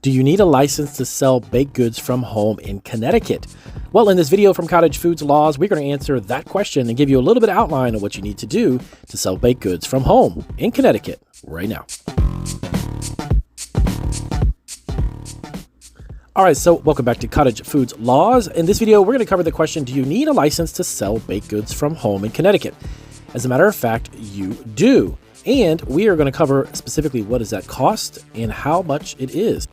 Do you need a license to sell baked goods from home in Connecticut? Well, in this video from Cottage Foods Laws, we're going to answer that question and give you a little bit of outline of what you need to do to sell baked goods from home in Connecticut right now. All right, so welcome back to Cottage Foods Laws. In this video, we're going to cover the question, do you need a license to sell baked goods from home in Connecticut? As a matter of fact, you do. And we are going to cover specifically what does that cost and how much it is.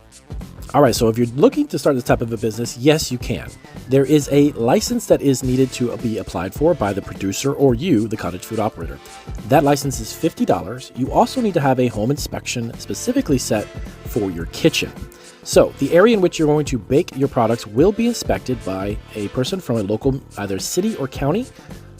All right, so if you're looking to start this type of a business, yes, you can. There is a license that is needed to be applied for by the producer or you, the cottage food operator. That license is $50. You also need to have a home inspection specifically set for your kitchen. So the area in which you're going to bake your products will be inspected by a person from a local, either city or county.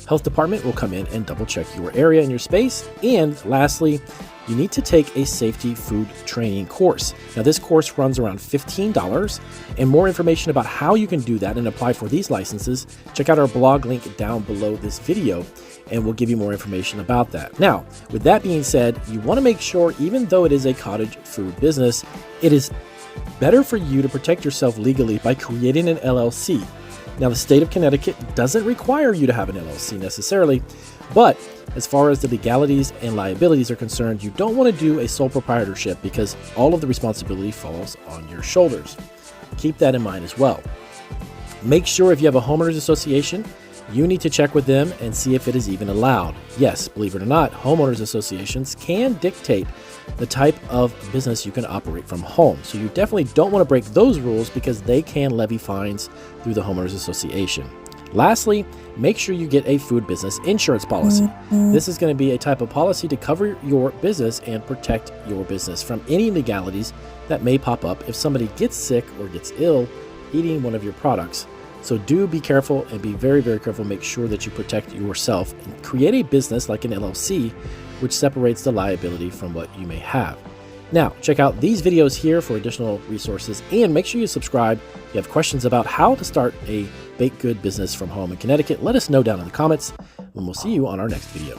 Health department will come in and double check your area and your space. And lastly, you need to take a safety food training course. Now this course runs around $15, and more information about how you can do that and apply for these licenses, check out our blog link down below this video and we'll give you more information about that. Now, with that being said, you want to make sure, even though it is a cottage food business, it is better for you to protect yourself legally by creating an LLC. Now, the state of Connecticut doesn't require you to have an LLC necessarily, but as far as the legalities and liabilities are concerned, you don't want to do a sole proprietorship because all of the responsibility falls on your shoulders. Keep that in mind as well. Make sure if you have a homeowners association, you need to check with them and see if it is even allowed. Yes, believe it or not, homeowners associations can dictate the type of business you can operate from home. So you definitely don't want to break those rules because they can levy fines through the homeowners association. Lastly, make sure you get a food business insurance policy. This is going to be a type of policy to cover your business and protect your business from any legalities that may pop up if somebody gets sick or gets ill eating one of your products. So do be careful and be very, very careful. Make sure that you protect yourself and create a business like an LLC, which separates the liability from what you may have. Now, check out these videos here for additional resources and make sure you subscribe. If you have questions about how to start a baked good business from home in Connecticut, let us know down in the comments and we'll see you on our next video.